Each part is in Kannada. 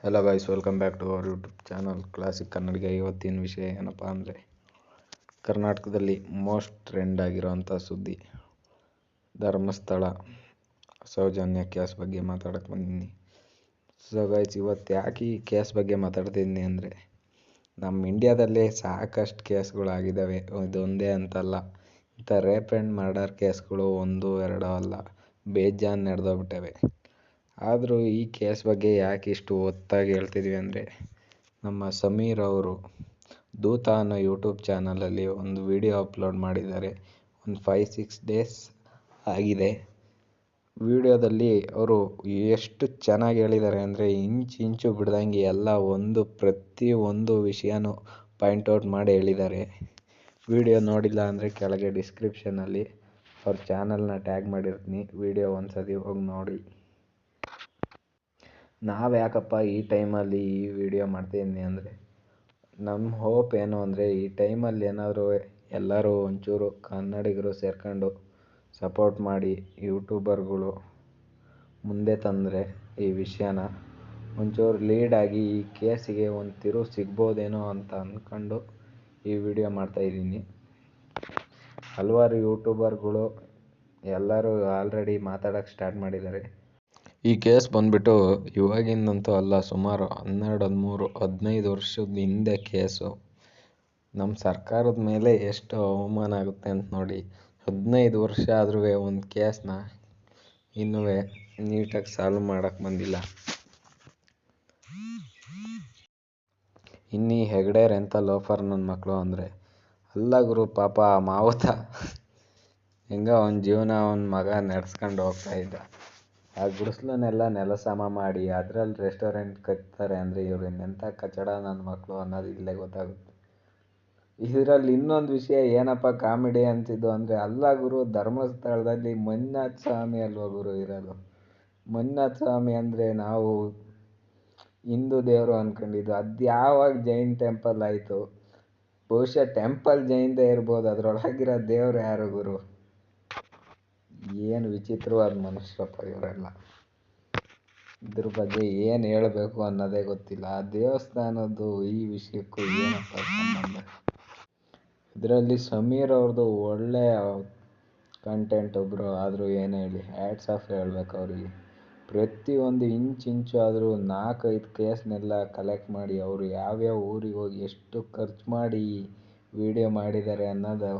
Hello guys, welcome back to our YouTube channel Classic Kannadiga. ಇವತ್ತಿನ ವಿಷಯ ಏನಪ್ಪ ಅಂದರೆ, ಕರ್ನಾಟಕದಲ್ಲಿ ಮೋಸ್ಟ್ ಟ್ರೆಂಡ್ ಆಗಿರೋವಂಥ ಸುದ್ದಿ ಧರ್ಮಸ್ಥಳ ಸೌಜನ್ಯ ಕೇಸ್ ಬಗ್ಗೆ ಮಾತಾಡೋಕ್ಕೆ ಬಂದಿದ್ದೀನಿ. ಸೊ ಗೈಸ್, ಇವತ್ತು ಯಾಕೆ ಈ ಕೇಸ್ ಬಗ್ಗೆ ಮಾತಾಡ್ತಿದ್ದೀನಿ ಅಂದರೆ, ನಮ್ಮ ಇಂಡಿಯಾದಲ್ಲೇ ಸಾಕಷ್ಟು ಕೇಸ್ಗಳಾಗಿದ್ದಾವೆ. ಇದೊಂದೇ ಅಂತಲ್ಲ, ಇಂಥ ರೇಪ್ ಆ್ಯಂಡ್ ಮರ್ಡರ್ ಕೇಸ್ಗಳು ಒಂದು ಎರಡು ಅಲ್ಲ, ಬೇಜಾನ್ ನಡೆದೋಗ್ಬಿಟ್ಟವೆ. ಆದರೂ ಈ ಕೇಸ್ ಬಗ್ಗೆ ಯಾಕೆ ಇಷ್ಟು ಒತ್ತಾಗಿ ಹೇಳ್ತಿದ್ವಿ ಅಂದರೆ, ನಮ್ಮ ಸಮೀರ್ ಅವರು ದೂತ ಅನ್ನೋ ಯೂಟ್ಯೂಬ್ ಚಾನಲಲ್ಲಿ ಒಂದು ವಿಡಿಯೋ ಅಪ್ಲೋಡ್ ಮಾಡಿದ್ದಾರೆ. ಒಂದು 5-6 ಡೇಸ್ ಆಗಿದೆ. ವಿಡಿಯೋದಲ್ಲಿ ಅವರು ಎಷ್ಟು ಚೆನ್ನಾಗಿ ಹೇಳಿದ್ದಾರೆ ಅಂದರೆ, ಇಂಚು ಬಿಡ್ದಂಗೆ ಎಲ್ಲ ಪ್ರತಿಯೊಂದು ವಿಷಯನೂ ಪಾಯಿಂಟ್ಔಟ್ ಮಾಡಿ ಹೇಳಿದ್ದಾರೆ. ವಿಡಿಯೋ ನೋಡಿಲ್ಲ ಅಂದರೆ ಕೆಳಗೆ ಡಿಸ್ಕ್ರಿಪ್ಷನಲ್ಲಿ ಅವ್ರ ಚಾನಲ್ನ ಟ್ಯಾಗ್ ಮಾಡಿರ್ತೀನಿ, ವಿಡಿಯೋ ಒಂದ್ಸತಿ ಹೋಗಿ ನೋಡಿ. ನಾವು ಯಾಕಪ್ಪ ಈ ಟೈಮಲ್ಲಿ ಈ ವಿಡಿಯೋ ಮಾಡ್ತಿದ್ದೀನಿ ಅಂದರೆ, ನಮ್ಮ ಹೋಪ್ ಏನು ಅಂದರೆ, ಈ ಟೈಮಲ್ಲಿ ಏನಾದರೂ ಎಲ್ಲರೂ ಒಂಚೂರು ಕನ್ನಡಿಗರು ಸೇರ್ಕೊಂಡು ಸಪೋರ್ಟ್ ಮಾಡಿ ಯೂಟ್ಯೂಬರ್ಗಳು ಮುಂದೆ ತಂದರೆ ಈ ವಿಷಯನ ಒಂಚೂರು ಲೀಡಾಗಿ ಈ ಕೇಸಿಗೆ ಒಂದು ತಿರುವು ಸಿಗ್ಬೋದೇನೋ ಅಂತ ಅಂದ್ಕೊಂಡು ಈ ವಿಡಿಯೋ ಮಾಡ್ತಾಯಿದ್ದೀನಿ. ಹಲವಾರು ಯೂಟ್ಯೂಬರ್ಗಳು ಎಲ್ಲರೂ ಆಲ್ರೆಡಿ ಮಾತಾಡೋಕ್ಕೆ ಸ್ಟಾರ್ಟ್ ಮಾಡಿದ್ದಾರೆ. ಈ ಕೇಸ್ ಬಂದುಬಿಟ್ಟು ಇವಾಗಿಂದಂತೂ ಅಲ್ಲ, ಸುಮಾರು 12-13-15 ವರ್ಷದ ಹಿಂದೆ ಕೇಸು. ನಮ್ಮ ಸರ್ಕಾರದ ಮೇಲೆ ಎಷ್ಟು ಅವಮಾನ ಆಗುತ್ತೆ ಅಂತ ನೋಡಿ. 15 ವರ್ಷ ಆದ್ರೂ ಒಂದು ಕೇಸ್ನ ಇನ್ನೂ ನೀಟಾಗಿ ಸಾಲ್ವ್ ಮಾಡೋಕ್ಕೆ ಬಂದಿಲ್ಲ. ಇನ್ನೀ ಹೆಗ್ಡೇರ್ ಎಂಥ ಲೋಫರ್ ನನ್ನ ಮಕ್ಕಳು ಅಂದರೆ, ಅಲ್ಲ ಗುರು, ಪಾಪ ಮಾವುತ ಹೆಂಗ ಅವನ ಜೀವನ ಅವನ ಮಗ ನಡೆಸ್ಕೊಂಡು ಹೋಗ್ತಾ ಇದ್ದ. ಆ ಗುಡಿಸ್ಲನ್ನೆಲ್ಲ ನೆಲಸಮ ಮಾಡಿ ಅದರಲ್ಲಿ ರೆಸ್ಟೋರೆಂಟ್ ಕಟ್ತಾರೆ ಅಂದರೆ ಇವ್ರು ಎಂಥ ಕಚಡ ನನ್ನ ಮಕ್ಕಳು ಅನ್ನೋದು ಇಲ್ಲೇ ಗೊತ್ತಾಗುತ್ತೆ. ಇದರಲ್ಲಿ ಇನ್ನೊಂದು ವಿಷಯ ಏನಪ್ಪ ಕಾಮಿಡಿ ಅಂತಿದ್ದು ಅಂದರೆ, ಅಲ್ಲ ಗುರು, ಧರ್ಮಸ್ಥಳದಲ್ಲಿ ಮಂಜುನಾಥ ಸ್ವಾಮಿ ಅಲ್ವ ಗುರು ಇರೋದು. ಮಂಜುನಾಥ ಸ್ವಾಮಿ ಅಂದರೆ ನಾವು ಹಿಂದೂ ದೇವರು ಅಂದ್ಕೊಂಡಿದ್ದು, ಅದು ಯಾವಾಗ ಜೈನ್ ಟೆಂಪಲ್ ಆಯಿತು? ಬಹುಶಃ ಟೆಂಪಲ್ ಜೈನ್ದೇ ಇರ್ಬೋದು, ಅದರೊಳಗಿರೋ ದೇವ್ರು ಯಾರು ಗುರು? ಏನು ವಿಚಿತ್ರವಾದ ಮನುಷ್ಯರಪ್ಪ ಇವರೆಲ್ಲ. ಇದ್ರ ಬಗ್ಗೆ ಏನು ಹೇಳಬೇಕು ಅನ್ನೋದೇ ಗೊತ್ತಿಲ್ಲ. ಆ ದೇವಸ್ಥಾನದ್ದು ಈ ವಿಷಯಕ್ಕೂ ಏನಪ್ಪ ಸಂಬಂಧ? ಇದರಲ್ಲಿ ಸಮೀರ್ ಅವ್ರದ್ದು ಒಳ್ಳೆಯ ಕಂಟೆಂಟ್ ಒಬ್ಬರು ಆದರೂ ಏನು ಹೇಳಿ, ಹ್ಯಾಟ್ಸ್ ಆಫ್ ಹೇಳ್ಬೇಕು ಅವರಿಗೆ. ಪ್ರತಿಯೊಂದು ಇಂಚು ಆದರೂ 4-5 ಕೇಸ್ನೆಲ್ಲ ಕಲೆಕ್ಟ್ ಮಾಡಿ ಅವರು ಯಾವ್ಯಾವ ಊರಿಗೆ ಹೋಗಿ ಎಷ್ಟು ಖರ್ಚು ಮಾಡಿ ವಿಡಿಯೋ ಮಾಡಿದ್ದಾರೆ ಅನ್ನೋದು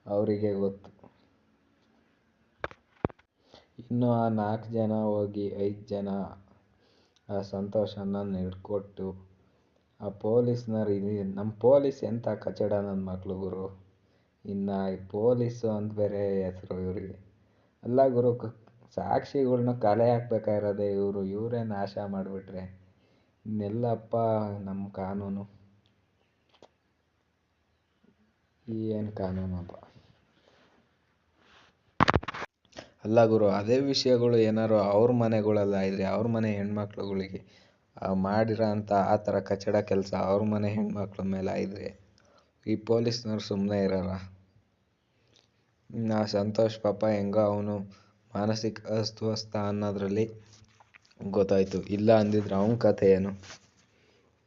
ಅವರಿಗೆ ಗೊತ್ತು. ಇನ್ನು ಆ 4 ಜನ ಹೋಗಿ 5 ಜನ ಆ ಸಂತೋಷನ ಹಿಡ್ಕೊಟ್ಟು ಆ ಪೊಲೀಸ್ನವ್ರು, ನಮ್ಮ ಪೊಲೀಸ್ ಎಂಥ ಕಚಡ ನನ್ನ ಮಕ್ಕಳು ಗುರು. ಇನ್ನು ಪೊಲೀಸು ಅಂತ ಬೇರೆ ಹೆಸರು ಇವರಿಗೆ. ಅಲ್ಲ ಗುರು, ಸಾಕ್ಷಿಗಳ್ನ ಕಲೆ ಹಾಕ್ಬೇಕಾಗಿರೋದೆ ಇವರೇ ನಾಶ ಮಾಡಿಬಿಟ್ರೆ ಇನ್ನೆಲ್ಲಪ್ಪ ನಮ್ಮ ಕಾನೂನು? ಏನು ಕಾನೂನಪ್ಪ? ಅಲ್ಲ ಗುರು, ಅದೇ ವಿಷಯಗಳು ಏನಾರು ಅವ್ರ ಮನೆಗಳೆಲ್ಲ ಇದ್ರೆ, ಅವ್ರ ಮನೆ ಹೆಣ್ಮಕ್ಳುಗಳಿಗೆ ಮಾಡಿರೋ ಅಂಥ ಆ ಥರ ಕಚಡ ಕೆಲಸ ಅವ್ರ ಮನೆ ಹೆಣ್ಮಕ್ಳ ಮೇಲೆ ಇದ್ದರೆ ಈ ಪೊಲೀಸ್ನವ್ರು ಸುಮ್ಮನೆ ಇರೋಲ್ಲ. ಆ ಸಂತೋಷ್ ಪಾಪ ಹೆಂಗೋ ಅವನು ಮಾನಸಿಕ ಅಸ್ವಸ್ಥ ಅನ್ನೋದ್ರಲ್ಲಿ ಗೊತ್ತಾಯಿತು. ಇಲ್ಲ ಅಂದಿದ್ರೆ ಅವನ ಕಥೆ ಏನು?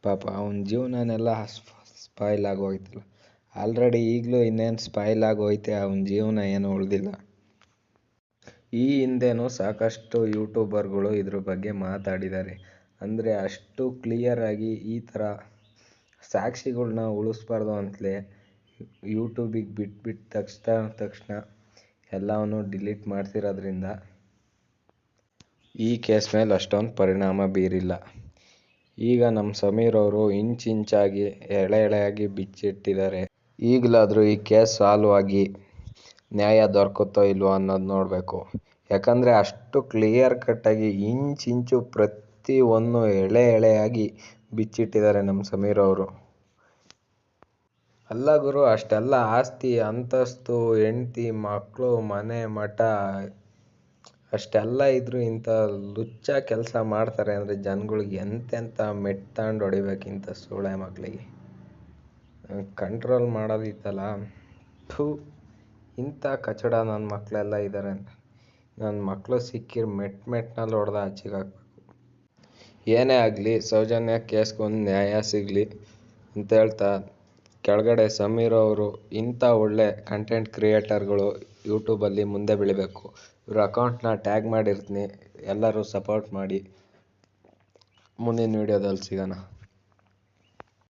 ಪಾಪ ಅವನ ಜೀವನನೆಲ್ಲ ಸ್ಪಾಯ್ಲ್ ಆಗೋಯ್ತಲ್ಲ. ಆಲ್ರೆಡಿ ಈಗಲೂ ಇನ್ನೇನು ಸ್ಪಾಯ್ಲ್ ಆಗೋಯ್ತೆ, ಅವನ ಜೀವನ ಏನು ಉಳಿದಿಲ್ಲ. ಈ ಹಿಂದೆನೂ ಸಾಕಷ್ಟು ಯೂಟ್ಯೂಬರ್ಗಳು ಇದ್ರ ಬಗ್ಗೆ ಮಾತಾಡಿದ್ದಾರೆ. ಅಂದರೆ ಅಷ್ಟು ಕ್ಲಿಯರಾಗಿ ಈ ಥರ ಸಾಕ್ಷಿಗಳ್ನ ಉಳಿಸ್ಬಾರ್ದು ಅಂತಲೇ ಯೂಟ್ಯೂಬಿಗೆ ಬಿಟ್ಬಿಟ್ಟ ತಕ್ಷಣ ಎಲ್ಲವನ್ನೂ ಡಿಲೀಟ್ ಮಾಡ್ತಿರೋದ್ರಿಂದ ಈ ಕೇಸ್ ಮೇಲೆ ಅಷ್ಟೊಂದು ಪರಿಣಾಮ ಬೀರಿಲ್ಲ. ಈಗ ನಮ್ಮ ಸಮೀರ್ ಅವರು ಇಂಚಾಗಿ ಎಳೆಯಾಗಿ ಬಿಚ್ಚಿಟ್ಟಿದ್ದಾರೆ. ಈಗಲಾದರೂ ಈ ಕೇಸ್ ಸಾಲ್ವ್ ಆಗಿ ನ್ಯಾಯ ದೊರಕುತ್ತೋ ಇಲ್ವೋ ಅನ್ನೋದು ನೋಡಬೇಕು. ಯಾಕಂದರೆ ಅಷ್ಟು ಕ್ಲಿಯರ್ ಕಟ್ಟಾಗಿ ಇಂಚು ಪ್ರತಿಯೊಂದು ಎಳೆಯಾಗಿ ಬಿಚ್ಚಿಟ್ಟಿದ್ದಾರೆ ನಮ್ಮ ಸಮೀರ್ ಅವರು. ಅಲ್ಲ ಗುರು, ಅಷ್ಟೆಲ್ಲ ಆಸ್ತಿ ಅಂತಸ್ತು, ಹೆಂಡ್ತಿ ಮಕ್ಕಳು, ಮನೆ ಮಠ ಅಷ್ಟೆಲ್ಲ ಇದ್ದರೂ ಇಂಥ ಲುಚ್ಚ ಕೆಲಸ ಮಾಡ್ತಾರೆ ಅಂದರೆ ಜನಗಳಿಗೆ ಎಂತೆಂಥ ಮೆಟ್ಟು ಹೊಡಿಬೇಕು ಇಂಥ ಸೂಳೆ ಮಕ್ಕಳಿಗೆ. ಕಂಟ್ರೋಲ್ ಮಾಡೋದಿತ್ತಲ್ಲ, ಇಂಥ ಕಚಡ ನನ್ನ ಮಕ್ಕಳೆಲ್ಲ ಇದ್ದಾರೆ. ನನ್ನ ಮಕ್ಕಳು ಸಿಕ್ಕಿರೋ ಮೆಟ್ನಲ್ಲಿ ಹೊಡೆದ ಆಚೆಗೆ ಹಾಕಬೇಕು. ಏನೇ ಆಗಲಿ ಸೌಜನ್ಯ ಕೇಸ್ಗೊಂದು ನ್ಯಾಯ ಸಿಗಲಿ ಅಂತ ಹೇಳ್ತಾ ಕೆಳಗಡೆ ಸಮೀರ್ ಅವರು ಇಂಥ ಒಳ್ಳೆ ಕಂಟೆಂಟ್ ಕ್ರಿಯೇಟರ್ಗಳು ಯೂಟ್ಯೂಬಲ್ಲಿ ಮುಂದೆ ಬೆಳಿಬೇಕು. ಇವ್ರ ಅಕೌಂಟ್ನ ಟ್ಯಾಗ್ ಮಾಡಿರ್ತೀನಿ, ಎಲ್ಲರೂ ಸಪೋರ್ಟ್ ಮಾಡಿ. ಮುಂದಿನ ವೀಡಿಯೋದಲ್ಲಿ ಸಿಗೋಣ.